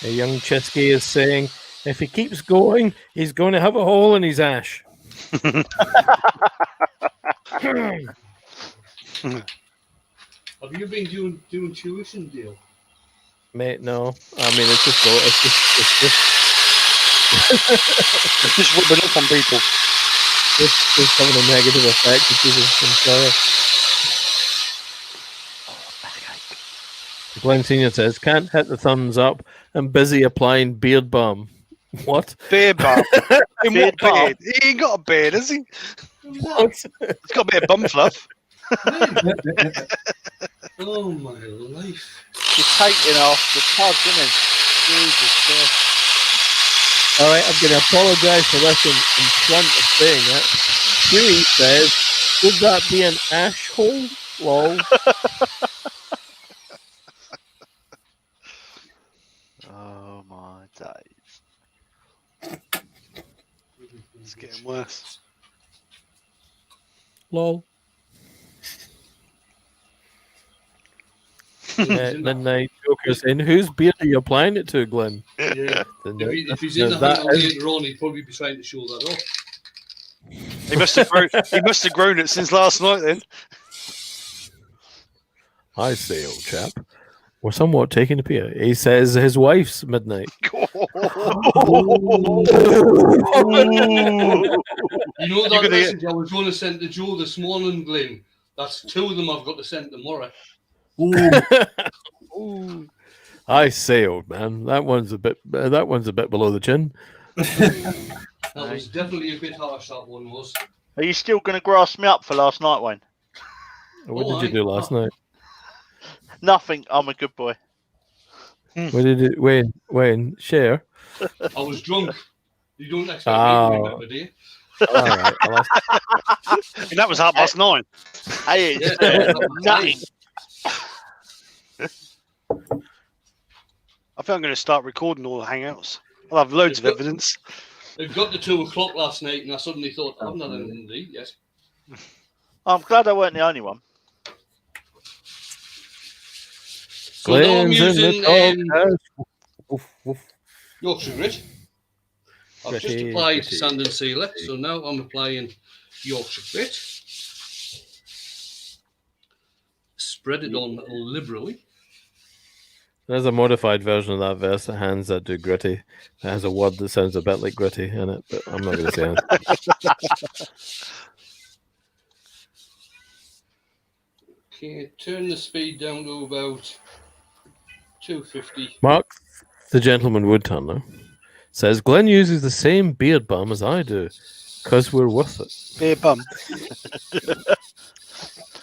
A young Chesky is saying, if he keeps going, he's going to have a hole in his ash. Have you been doing tuition deal? Mate, no. I mean, it's just Just rubbing up on people. it's having a negative effect. Glenn Senior says, "Can't hit the thumbs up. I'm busy applying beard balm." What? Beard balm. In what Beard balm? beard? He ain't got a beard, has he? What? He's got a bit of bum fluff. Oh my life. He's taking off the pub, isn't he? Jesus Christ. All right, I'm going to apologise for this in front of saying it. Huey says, "Would that be an ash hole?" Lol. Oh my days. It's getting worse. Lol. Midnight Joker saying, "Whose beard are you applying it to, Glenn?" Yeah. Then If he's in the that hangout is- later on, he'd probably be trying to show that off. He must have grown it since last night then. I say, old chap, we're somewhat taking a pier. He says his wife's midnight. You know that gonna message I was going to send to Joe this morning, Glenn? That's 2 of them I've got to send tomorrow. I say, old man, that one's a bit below the chin. That was definitely a bit harsh, that one was. Are you still going to grass me up for last night, Wayne? What Oh, did you do last night? Nothing. I'm a good boy. What did you Wayne, share? I was drunk. You don't expect me Oh. to remember, do you? All right, And that was 9:30. Hey, Yeah, nothing. I think I'm going to start recording all the hangouts. I'll have loads of evidence. It got to 2 o'clock last night, and I suddenly thought, I've not had anything to eat yet. I'm glad I weren't the only one. So now I'm Glenn's in using the doghouse. Woof, woof. Yorkshire grit. I've just Gritty, applied gritty, sand and sealer, gritty. so now I'm applying Yorkshire grit. Spread it on liberally. There's a modified version of that verse, the hands that do gritty. It has a word that sounds a bit like gritty in it, but I'm not going to say it. Okay, turn the speed down to about 250. Mark, the gentleman wood turner, says Glenn uses the same beard balm as I do, because we're worth it. Beard bum.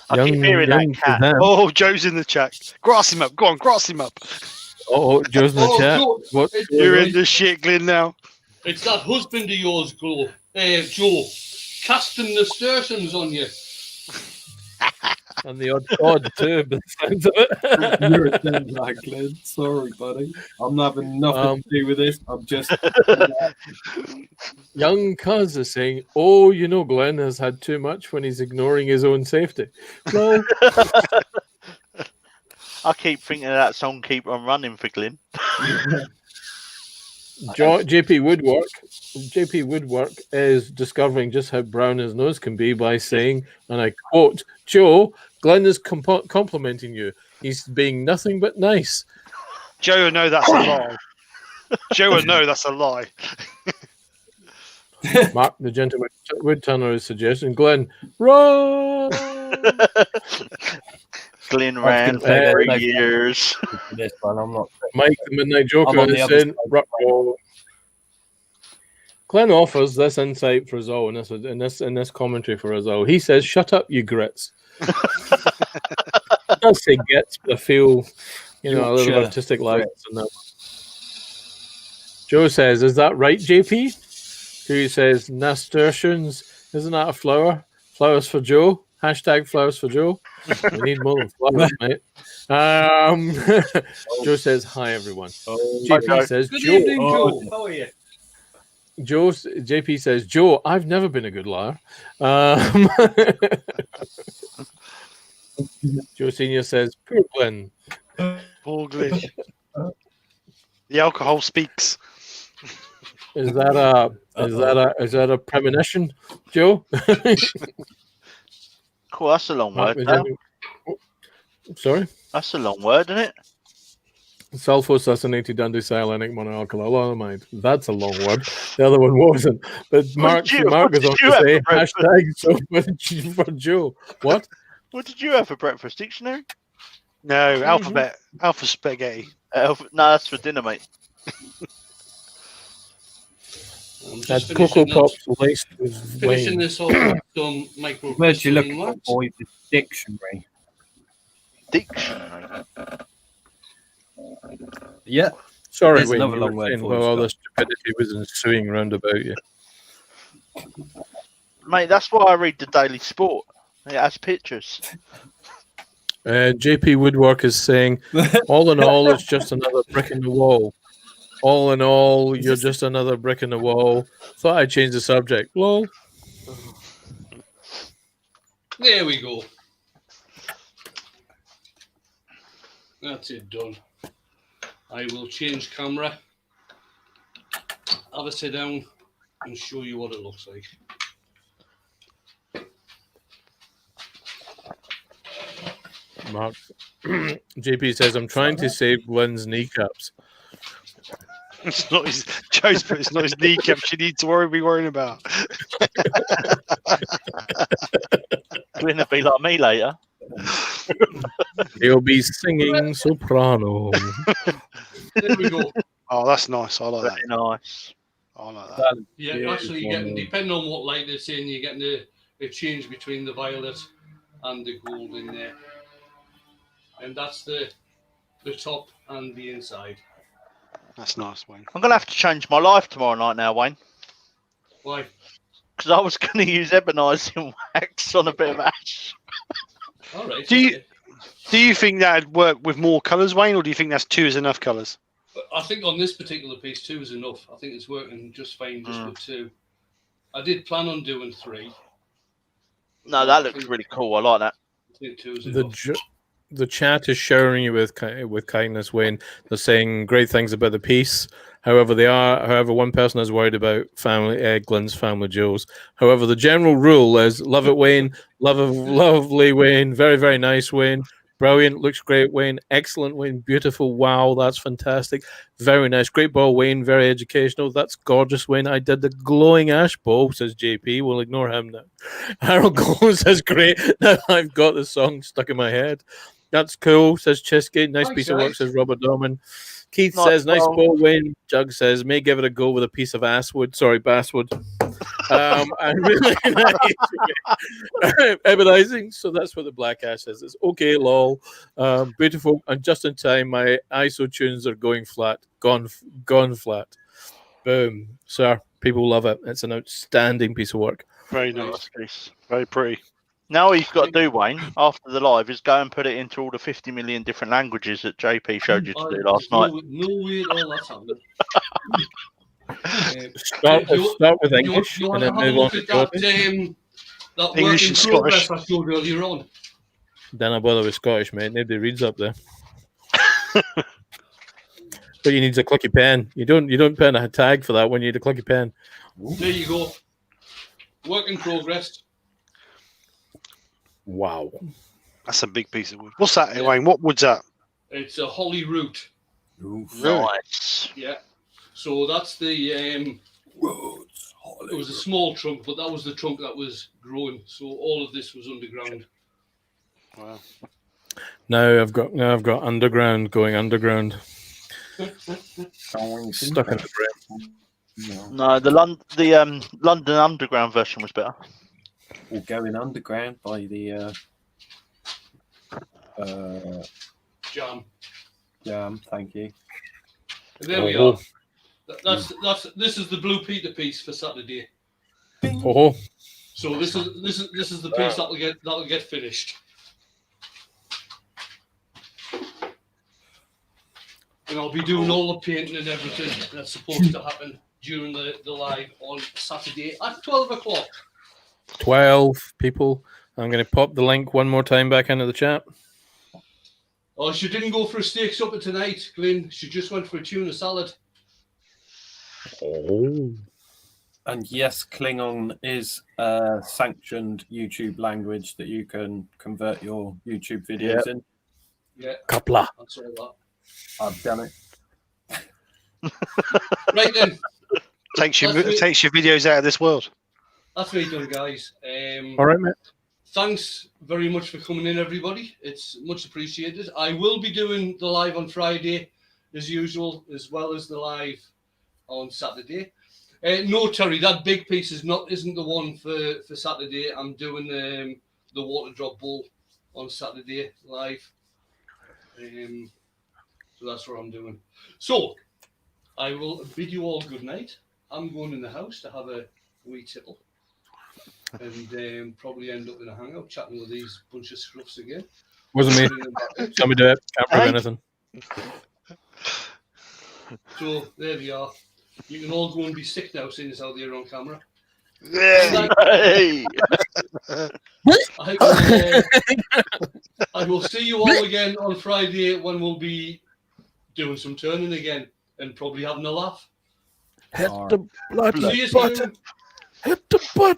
I keep hearing that cat. Suzanne, Oh, Joe's in the chat. Grass him up. Go on, grass him up. Oh, Joe's in the Oh, chat. Joe, What? You're in the shit, Glenn, now. it's that husband of yours, Joe, casting nasturtiums on you. And the odd too, by the sounds of it. You're a dead lad, Glenn. Sorry, buddy. I'm not having nothing to do with this. I'm just. Young Cuz is saying, "Oh, you know, Glenn has had too much when he's ignoring his own safety." Well, I keep thinking of that song "Keep on Running" for Glenn. JP Woodwork is discovering just how brown his nose can be by saying, and I quote, "Joe, Glenn is complimenting you. He's being nothing but nice." Joe will know that's a lie. Joe will know that's a lie. Mark, the gentleman Woodturner, is suggesting, Glenn, run! Glenn ran for 3 years. This one, I'm not. Mike, the Midnight I'm Joker, on the is other saying, side. Glenn offers this insight for us all in this commentary for us all. He says, "Shut up, you grits." I don't say gets, but I feel, a little Yorkshire artistic license in that. Joe says, "Is that right, JP?" Who says, "Nasturtiums, isn't that a flower? Flowers for Joe. Hashtag flowers for Joe." We need more than flowers, mate. Joe says, "Hi, everyone." JP says, Good "Joe." evening, Joe. How are you? JP says, "Joe, I've never been a good liar." Joe Senior says, "Poor Glenn." Poor Glenn. The alcohol speaks. Is that a premonition, Joe? Cool, that's a long word. Sorry? That's a long word, isn't it? Sulfur-assassinated Dundee-Silenic monoalkyl. That's a long word. The other one wasn't. But Mark goes on to say, hashtag so for Joe. What? What did you have for breakfast? Dictionary? No, alpha spaghetti. No, that's for dinner, mate. That's Cocoa Pops laced with finishing wine. this off with some micro. Where'd you look for, boy? The dictionary. Dictionary. Yeah. Sorry, There's Wayne, another you long were word saying for while you, all the stupidity was ensuing round about you. Mate, that's why I read the Daily Sport. It has pictures. JP Woodwork is saying, all in all, it's just another brick in the wall. All in all, you're just another brick in the wall. Thought I'd change the subject. Lol. There we go. That's it done. I will change camera, have a sit down, and show you what it looks like. Mark. JP says, I'm trying to save Glenn's kneecaps. It's not his Joe's, but it's not his kneecaps you need to be worrying about. Glenn will be like me later. He'll be singing soprano. There we go. Oh, that's nice. I like Very that. nice. I like that. Yeah, actually, you're getting, depending on what light they're saying, you're getting a change between the violet and the gold in there. And that's the top and the inside. That's nice, Wayne. I'm going to have to change my life tomorrow night now, Wayne. Why? Because I was going to use ebonising wax on a bit of ash. All right. Do you think that'd work with more colours, Wayne, or do you think that's 2 is enough colours? I think on this particular piece, 2 is enough. I think it's working just fine just with 2. I did plan on doing 3. No, that looks really cool. I like that. I think 2 is enough. The chat is showering you with kindness, Wayne. They're saying great things about the piece. However, one person is worried about Glenn's family jewels. However, the general rule is love it, Wayne. Lovely, Wayne. Very, very nice, Wayne. Brilliant. Looks great, Wayne. Excellent, Wayne. Beautiful. Wow, that's fantastic. Very nice. Great ball, Wayne. Very educational. That's gorgeous, Wayne. I did the glowing ash ball, says JP. We'll ignore him now. Harold Gold says, great. Now I've got the song stuck in my head. That's cool, says Chesky. Nice piece of work, says Robert Dorman. Keith says, nice ball, Wayne. Jug says, may give it a go with a piece of basswood. and really nice. Ebonizing. So that's what the black ash is. It's okay, lol. Beautiful, and just in time, my ISO tunes are going flat. Gone flat. Boom, sir. People love it. It's an outstanding piece of work. Very nice piece. Very pretty. Now all you've got to do, Wayne, after the live, is go and put it into all the 50 million different languages that JP showed you to do last night. No way at all that's happening. Start with English you and want then to have a move on look to at that, Scottish. that English work in and progress Scottish. I showed earlier on. Then I bother with Scottish, mate. Nobody reads up there. But you need a clicky pen. You don't put in a tag for that one. You need a clicky pen. There you go. Work in progress. Wow. That's a big piece of wood. What's that, Wayne? What wood's that? It's a holly root. Nice. Yeah. So that's the it was a small trunk, but that was the trunk that was growing. So all of this was underground. Wow. Now I've got underground going underground. Stuck in the brain. No, the London Underground version was better. Or going underground by the Jam. Thank you. And there we are. This is the Blue Peter piece for Saturday. Oh, So this is the piece that'll get finished. And I'll be doing all the painting and everything that's supposed to happen during the live on Saturday at 12 o'clock. 12 people. I'm going to pop the link one more time back into the chat. Oh, she didn't go for a steak supper tonight, Glenn. She just went for a tuna salad. Oh. And yes, Klingon is a sanctioned YouTube language that you can convert your YouTube videos in. Yeah, Kapla. that's all that. I've done it. Right then, Takes your videos out of this world. that's me done, guys. All right, mate. Thanks very much for coming in, everybody. It's much appreciated. I will be doing the live on Friday, as usual, as well as the live on Saturday. No, Terry, that big piece isn't the one for Saturday. I'm doing the water drop bowl on Saturday live. So that's what I'm doing. So I will bid you all good night. I'm going in the house to have a wee tipple and probably end up in a hangout chatting with these bunch of scruffs again. Wasn't me. Somebody do it. Can't prove anything. So there we are. You can all go and be sick now, seeing as how they're on camera. Hey. I will see you all again on Friday when we'll be doing some turning again and probably having a laugh. Hit the bloody See you button. soon. Hit the button.